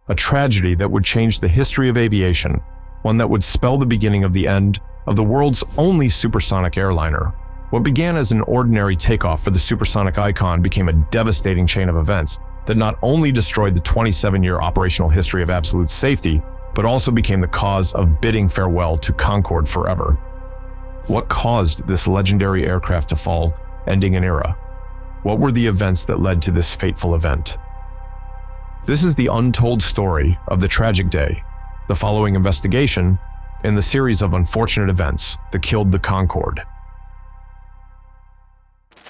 a tragedy that would change the history of aviation, one that would spell the beginning of the end of the world's only supersonic airliner. What began as an ordinary takeoff for the supersonic icon became a devastating chain of events that not only destroyed the 27-year operational history of absolute safety, but also became the cause of bidding farewell to Concorde forever. What caused this legendary aircraft to fall, ending an era? What were the events that led to this fateful event? This is the untold story of the tragic day, the following investigation, in the series of unfortunate events that killed the Concorde.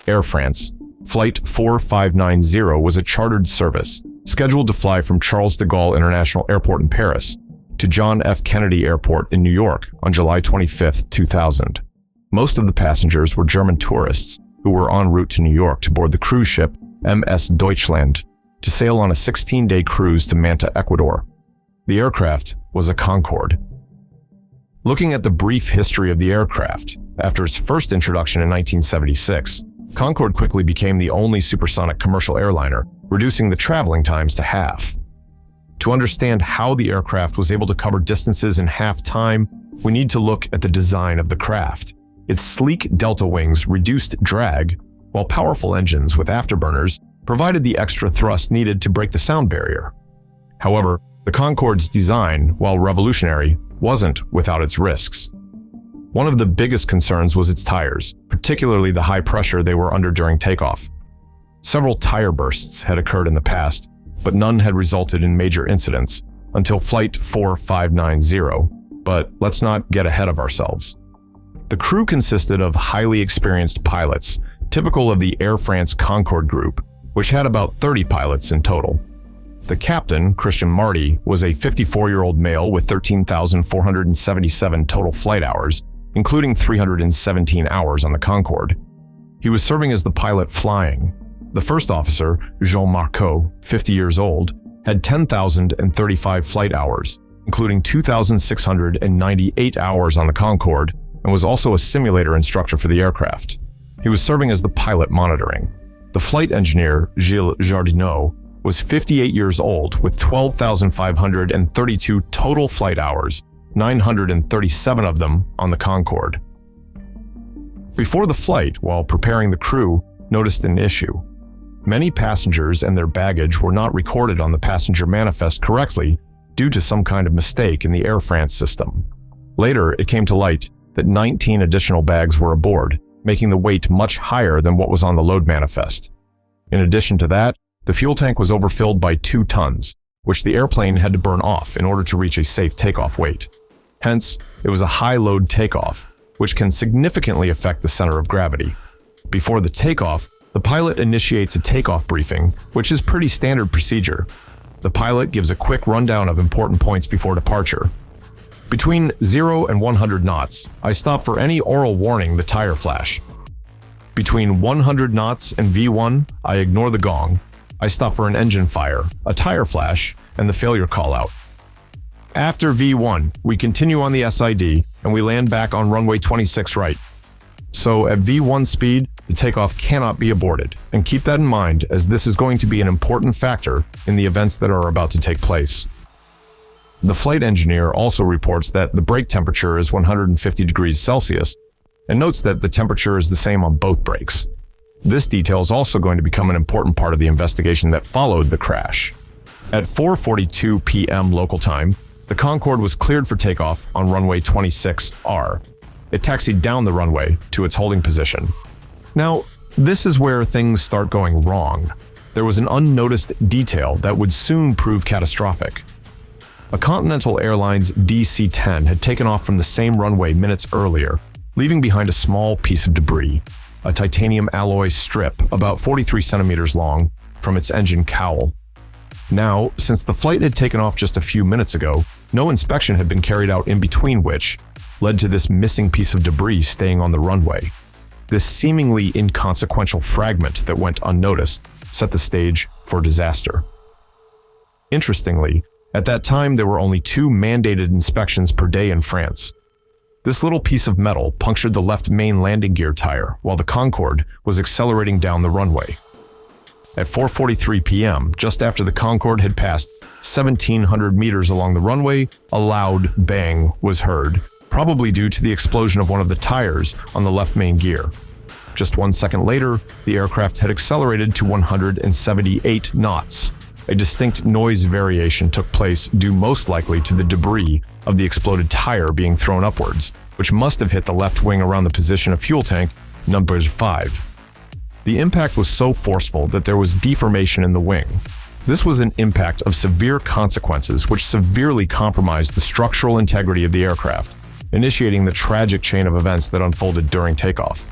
Air France. Flight 4590 was a chartered service scheduled to fly from Charles de Gaulle International Airport in Paris to John F. Kennedy Airport in New York on July 25, 2000. Most of the passengers were German tourists who were en route to New York to board the cruise ship MS Deutschland to sail on a 16-day cruise to Manta, Ecuador. The aircraft was a Concorde. Looking at the brief history of the aircraft, after its first introduction in 1976, Concorde quickly became the only supersonic commercial airliner, reducing the traveling times to half. To understand how the aircraft was able to cover distances in half time, we need to look at the design of the craft. Its sleek delta wings reduced drag, while powerful engines with afterburners provided the extra thrust needed to break the sound barrier. However, the Concorde's design, while revolutionary, wasn't without its risks. One of the biggest concerns was its tires, particularly the high pressure they were under during takeoff. Several tire bursts had occurred in the past, but none had resulted in major incidents until Flight 4590. But let's not get ahead of ourselves. The crew consisted of highly experienced pilots, typical of the Air France Concorde group, which had about 30 pilots in total. The captain, Christian Marty, was a 54-year-old male with 13,477 total flight hours, including 317 hours on the Concorde. He was serving as the pilot flying. The first officer, Jean Marcot, 50 years old, had 10,035 flight hours, including 2,698 hours on the Concorde, and was also a simulator instructor for the aircraft. He was serving as the pilot monitoring. The flight engineer, Gilles Jardineau, was 58 years old with 12,532 total flight hours, 937 of them on the Concorde. Before the flight, while preparing, the crew noticed an issue. Many passengers and their baggage were not recorded on the passenger manifest correctly due to some kind of mistake in the Air France system. Later, it came to light that 19 additional bags were aboard, making the weight much higher than what was on the load manifest. In addition to that, the fuel tank was overfilled by 2 tons, which the airplane had to burn off in order to reach a safe takeoff weight. Hence, it was a high-load takeoff, which can significantly affect the center of gravity. Before the takeoff, the pilot initiates a takeoff briefing, which is pretty standard procedure. The pilot gives a quick rundown of important points before departure. Between 0 and 100 knots, I stop for any oral warning, the tire flash. Between 100 knots and V1, I ignore the gong. I stop for an engine fire, a tire flash, and the failure call-out. After V1, we continue on the SID, and we land back on runway 26 right. So at V1 speed, the takeoff cannot be aborted, and keep that in mind as this is going to be an important factor in the events that are about to take place. The flight engineer also reports that the brake temperature is 150 degrees Celsius, and notes that the temperature is the same on both brakes. This detail is also going to become an important part of the investigation that followed the crash. At 4:42 p.m. local time, the Concorde was cleared for takeoff on runway 26R. It taxied down the runway to its holding position. Now, this is where things start going wrong. There was an unnoticed detail that would soon prove catastrophic. A Continental Airlines DC-10 had taken off from the same runway minutes earlier, leaving behind a small piece of debris, a titanium alloy strip about 43 centimeters long from its engine cowl. Now, since the flight had taken off just a few minutes ago, no inspection had been carried out in between, which led to this missing piece of debris staying on the runway. This seemingly inconsequential fragment that went unnoticed set the stage for disaster. Interestingly, at that time there were only 2 mandated inspections per day in France. This little piece of metal punctured the left main landing gear tire while the Concorde was accelerating down the runway. At 4:43 p.m., just after the Concorde had passed 1,700 meters along the runway, a loud bang was heard, probably due to the explosion of one of the tires on the left main gear. Just 1 second later, the aircraft had accelerated to 178 knots. A distinct noise variation took place due most likely to the debris of the exploded tire being thrown upwards, which must have hit the left wing around the position of fuel tank number 5. The impact was so forceful that there was deformation in the wing. This was an impact of severe consequences which severely compromised the structural integrity of the aircraft, initiating the tragic chain of events that unfolded during takeoff.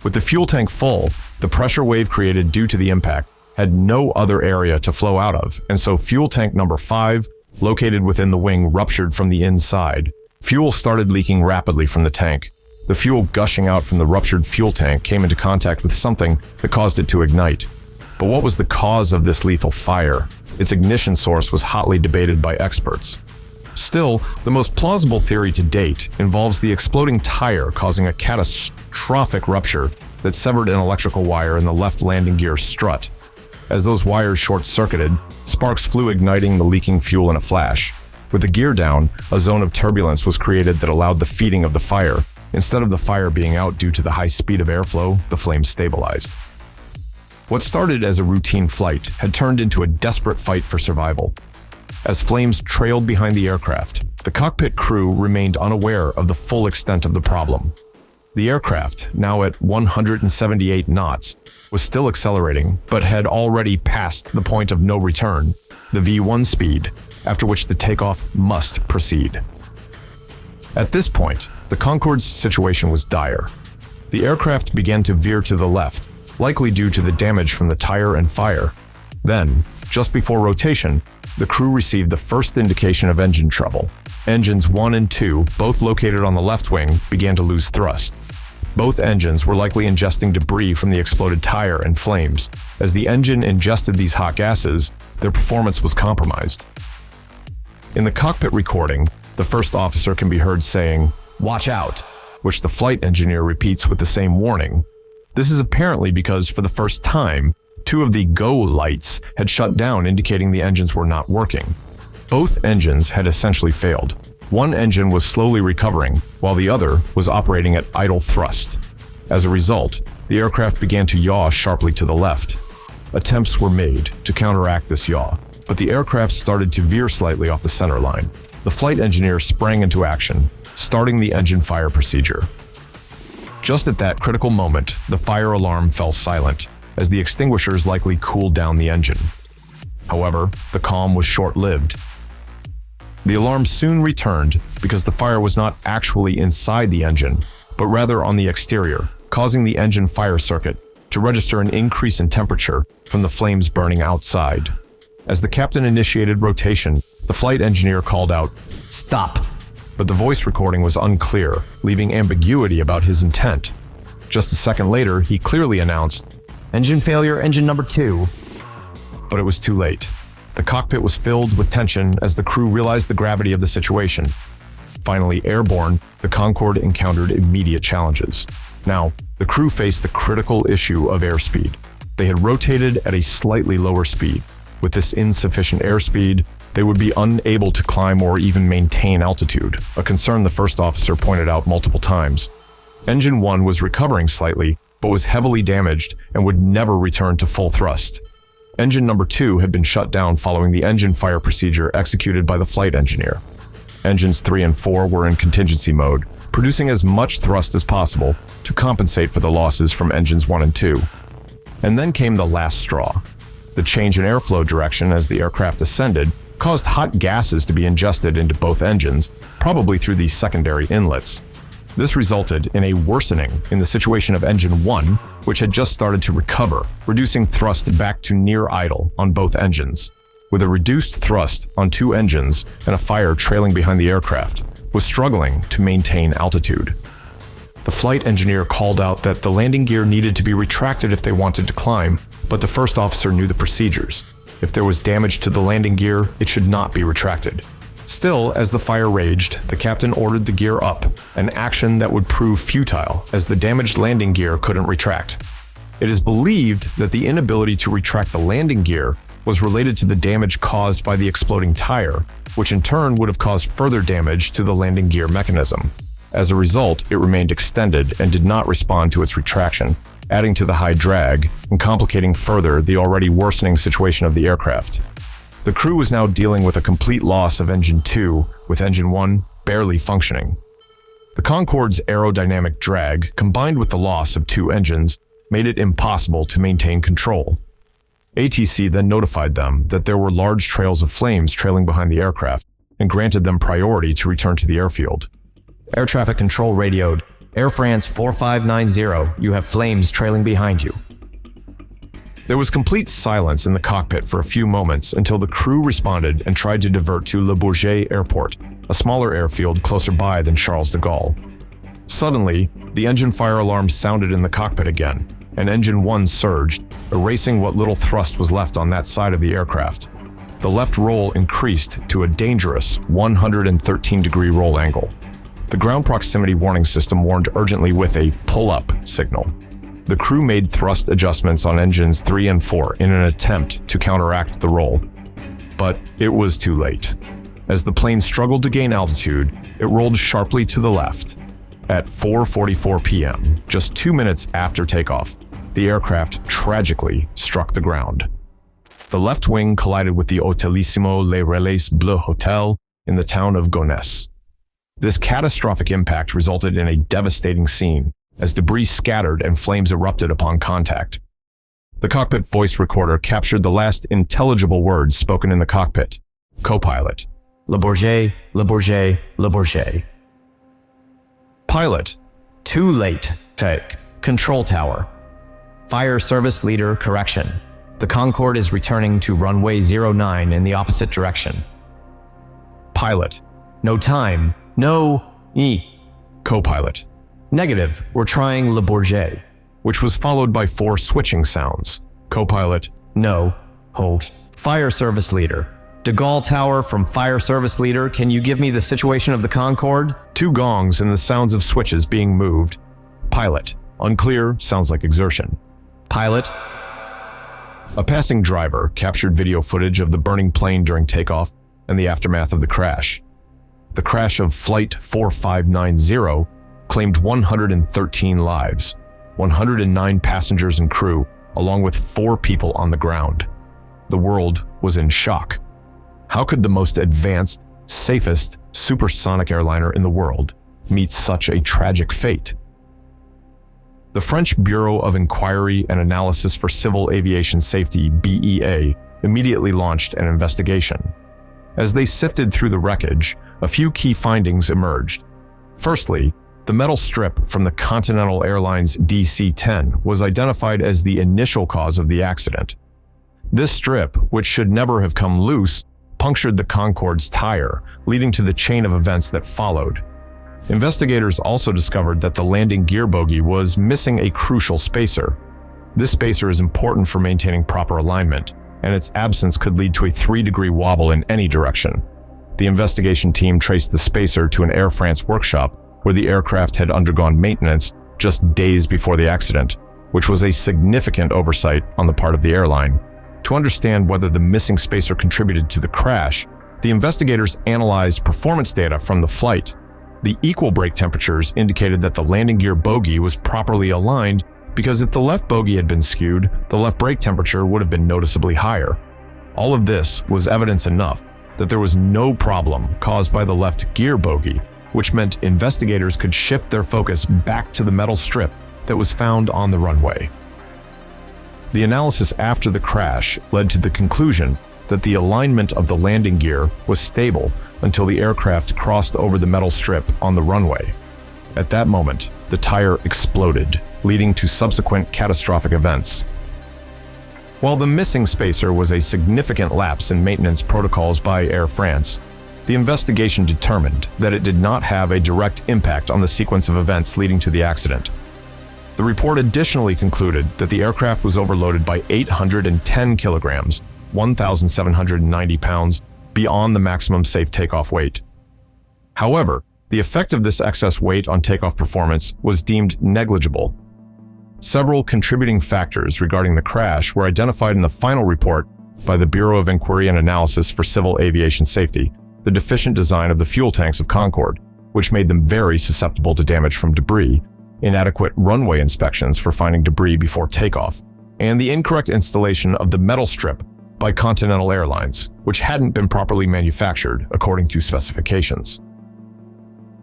With the fuel tank full, the pressure wave created due to the impact had no other area to flow out of, and so fuel tank number 5, located within the wing, ruptured from the inside. Fuel started leaking rapidly from the tank. The fuel gushing out from the ruptured fuel tank came into contact with something that caused it to ignite. But what was the cause of this lethal fire? Its ignition source was hotly debated by experts. Still, the most plausible theory to date involves the exploding tire causing a catastrophic rupture that severed an electrical wire in the left landing gear strut. As those wires short-circuited, sparks flew, igniting the leaking fuel in a flash. With the gear down, a zone of turbulence was created that allowed the feeding of the fire. Instead of the fire being out due to the high speed of airflow, the flames stabilized. What started as a routine flight had turned into a desperate fight for survival. As flames trailed behind the aircraft, the cockpit crew remained unaware of the full extent of the problem. The aircraft, now at 178 knots, was still accelerating, but had already passed the point of no return, the V1 speed, after which the takeoff must proceed. At this point, the Concorde's situation was dire. The aircraft began to veer to the left, likely due to the damage from the tire and fire. Then, just before rotation, the crew received the first indication of engine trouble. Engines 1 and 2, both located on the left wing, began to lose thrust. Both engines were likely ingesting debris from the exploded tire and flames. As the engine ingested these hot gases, their performance was compromised. In the cockpit recording, the first officer can be heard saying, "Watch out," which the flight engineer repeats with the same warning. This is apparently because, for the first time, 2 of the go lights had shut down, indicating the engines were not working. Both engines had essentially failed. One engine was slowly recovering, while the other was operating at idle thrust. As a result, the aircraft began to yaw sharply to the left. Attempts were made to counteract this yaw, but the aircraft started to veer slightly off the center line. The flight engineer sprang into action, starting the engine fire procedure. Just at that critical moment, the fire alarm fell silent, as the extinguishers likely cooled down the engine. However, the calm was short-lived. The alarm soon returned because the fire was not actually inside the engine, but rather on the exterior, causing the engine fire circuit to register an increase in temperature from the flames burning outside. As the captain initiated rotation, the flight engineer called out, "Stop!" But the voice recording was unclear, leaving ambiguity about his intent. Just a second later, he clearly announced, "Engine failure, engine number 2. But it was too late. The cockpit was filled with tension as the crew realized the gravity of the situation. Finally airborne, the Concorde encountered immediate challenges. Now, the crew faced the critical issue of airspeed. They had rotated at a slightly lower speed. With this insufficient airspeed, they would be unable to climb or even maintain altitude, a concern the first officer pointed out multiple times. Engine 1 was recovering slightly, but was heavily damaged and would never return to full thrust. Engine number 2 had been shut down following the engine fire procedure executed by the flight engineer. Engines 3 and 4 were in contingency mode, producing as much thrust as possible to compensate for the losses from engines 1 and 2. And then came the last straw. The change in airflow direction as the aircraft ascended caused hot gases to be ingested into both engines, probably through these secondary inlets. This resulted in a worsening in the situation of engine 1, which had just started to recover, reducing thrust back to near idle on both engines. With a reduced thrust on 2 engines and a fire trailing behind the aircraft, was struggling to maintain altitude. The flight engineer called out that the landing gear needed to be retracted if they wanted to climb, but the first officer knew the procedures. If there was damage to the landing gear, it should not be retracted. Still, as the fire raged, the captain ordered the gear up, an action that would prove futile as the damaged landing gear couldn't retract. It is believed that the inability to retract the landing gear was related to the damage caused by the exploding tire, which in turn would have caused further damage to the landing gear mechanism. As a result, it remained extended and did not respond to its retraction, adding to the high drag and complicating further the already worsening situation of the aircraft. The crew was now dealing with a complete loss of Engine 2, with Engine 1 barely functioning. The Concorde's aerodynamic drag, combined with the loss of 2 engines, made it impossible to maintain control. ATC then notified them that there were large trails of flames trailing behind the aircraft and granted them priority to return to the airfield. Air traffic control radioed, Air France 4590, you have flames trailing behind you. There was complete silence in the cockpit for a few moments until the crew responded and tried to divert to Le Bourget Airport, a smaller airfield closer by than Charles de Gaulle. Suddenly, the engine fire alarm sounded in the cockpit again, and Engine 1 surged, erasing what little thrust was left on that side of the aircraft. The left roll increased to a dangerous 113-degree roll angle. The ground proximity warning system warned urgently with a pull-up signal. The crew made thrust adjustments on engines 3 and 4 in an attempt to counteract the roll. But it was too late. As the plane struggled to gain altitude, it rolled sharply to the left. At 4:44 p.m., just 2 minutes after takeoff, the aircraft tragically struck the ground. The left wing collided with the Hotelissimo Les Relais Bleus Hotel in the town of Gonesse. This catastrophic impact resulted in a devastating scene, as debris scattered and flames erupted upon contact. The cockpit voice recorder captured the last intelligible words spoken in the cockpit. Co-pilot. Le Bourget, Le Bourget, Le Bourget. Pilot. Too late. Take. Control tower. Fire service leader, correction. The Concorde is returning to runway 09 in the opposite direction. Pilot. No time. No. Co-pilot. Negative. We're trying Le Bourget. Which was followed by 4 switching sounds. Co-pilot. No. Hold. Fire service leader. De Gaulle Tower from Fire Service Leader, can you give me the situation of the Concorde? 2 gongs and the sounds of switches being moved. Pilot. Unclear, sounds like exertion. Pilot. A passing driver captured video footage of the burning plane during takeoff and the aftermath of the crash. The crash of Flight 4590 claimed 113 lives, 109 passengers and crew, along with 4 people on the ground. The world was in shock. How could the most advanced, safest supersonic airliner in the world meet such a tragic fate? The French Bureau of Inquiry and Analysis for Civil Aviation Safety, BEA, immediately launched an investigation. As they sifted through the wreckage, a few key findings emerged. Firstly, the metal strip from the Continental Airlines DC-10 was identified as the initial cause of the accident. This strip, which should never have come loose, punctured the Concorde's tire, leading to the chain of events that followed. Investigators also discovered that the landing gear bogie was missing a crucial spacer. This spacer is important for maintaining proper alignment, and its absence could lead to a 3-degree wobble in any direction. The investigation team traced the spacer to an Air France workshop where the aircraft had undergone maintenance just days before the accident, which was a significant oversight on the part of the airline. To understand whether the missing spacer contributed to the crash, the investigators analyzed performance data from the flight. The equal brake temperatures indicated that the landing gear bogie was properly aligned because if the left bogie had been skewed, the left brake temperature would have been noticeably higher. All of this was evidence enough that there was no problem caused by the left gear bogie, which meant investigators could shift their focus back to the metal strip that was found on the runway. The analysis after the crash led to the conclusion that the alignment of the landing gear was stable until the aircraft crossed over the metal strip on the runway. At that moment, the tire exploded, leading to subsequent catastrophic events. While the missing spacer was a significant lapse in maintenance protocols by Air France, the investigation determined that it did not have a direct impact on the sequence of events leading to the accident. The report additionally concluded that the aircraft was overloaded by 810 kilograms, 1,790 pounds, beyond the maximum safe takeoff weight. However, the effect of this excess weight on takeoff performance was deemed negligible. Several contributing factors regarding the crash were identified in the final report by the Bureau of Inquiry and Analysis for Civil Aviation Safety: the deficient design of the fuel tanks of Concorde, which made them very susceptible to damage from debris, inadequate runway inspections for finding debris before takeoff, and the incorrect installation of the metal strip by Continental Airlines, which hadn't been properly manufactured according to specifications.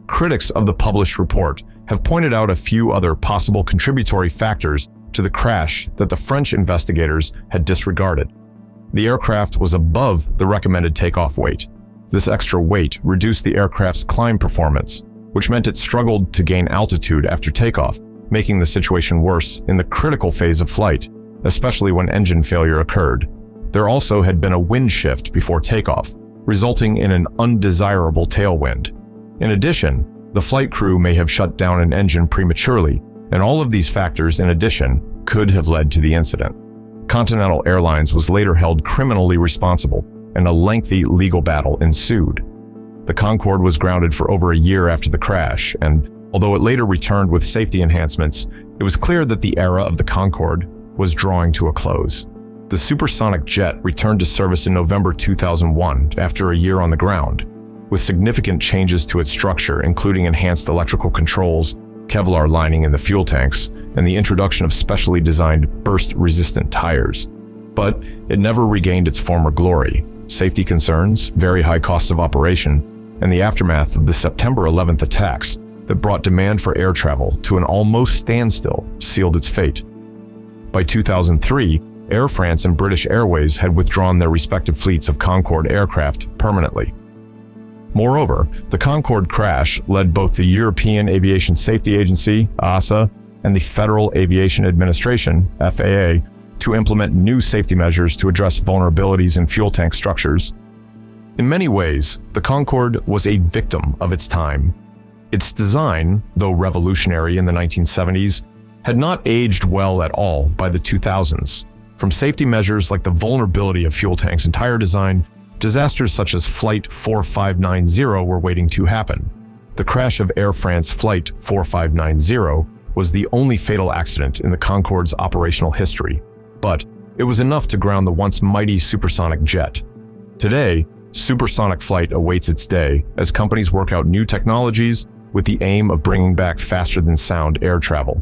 Critics of the published report have pointed out a few other possible contributory factors to the crash that the French investigators had disregarded. The aircraft was above the recommended takeoff weight. This extra weight reduced the aircraft's climb performance, which meant it struggled to gain altitude after takeoff, making the situation worse in the critical phase of flight, especially when engine failure occurred. There also had been a wind shift before takeoff, resulting in an undesirable tailwind. In addition, the flight crew may have shut down an engine prematurely, and all of these factors in addition could have led to the incident. Continental Airlines was later held criminally responsible, and a lengthy legal battle ensued. The Concorde was grounded for over a year after the crash, and although it later returned with safety enhancements, it was clear that the era of the Concorde was drawing to a close. The supersonic jet returned to service in November 2001 after a year on the ground, with significant changes to its structure, including enhanced electrical controls, Kevlar lining in the fuel tanks, and the introduction of specially designed burst-resistant tires. But it never regained its former glory. Safety concerns, very high costs of operation, and the aftermath of the September 11th attacks that brought demand for air travel to an almost standstill sealed its fate. By 2003, Air France and British Airways had withdrawn their respective fleets of Concorde aircraft permanently. Moreover, the Concorde crash led both the European Aviation Safety Agency, EASA, and the Federal Aviation Administration, FAA, to implement new safety measures to address vulnerabilities in fuel tank structures. In many ways, the Concorde was a victim of its time. Its design, though revolutionary in the 1970s, had not aged well at all by the 2000s. From safety measures like the vulnerability of fuel tanks and tire design, disasters such as Flight 4590 were waiting to happen. The crash of Air France Flight 4590 was the only fatal accident in the Concorde's operational history, but it was enough to ground the once mighty supersonic jet. Today, supersonic flight awaits its day as companies work out new technologies with the aim of bringing back faster-than-sound air travel.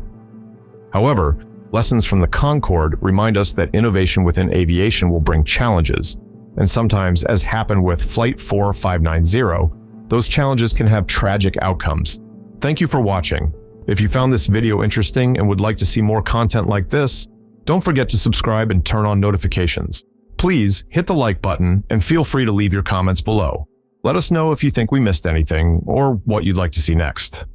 However, lessons from the Concorde remind us that innovation within aviation will bring challenges, and sometimes, as happened with Flight 4590, those challenges can have tragic outcomes. Thank you for watching. If you found this video interesting and would like to see more content like this, don't forget to subscribe and turn on notifications. Please hit the like button and feel free to leave your comments below. Let us know if you think we missed anything or what you'd like to see next.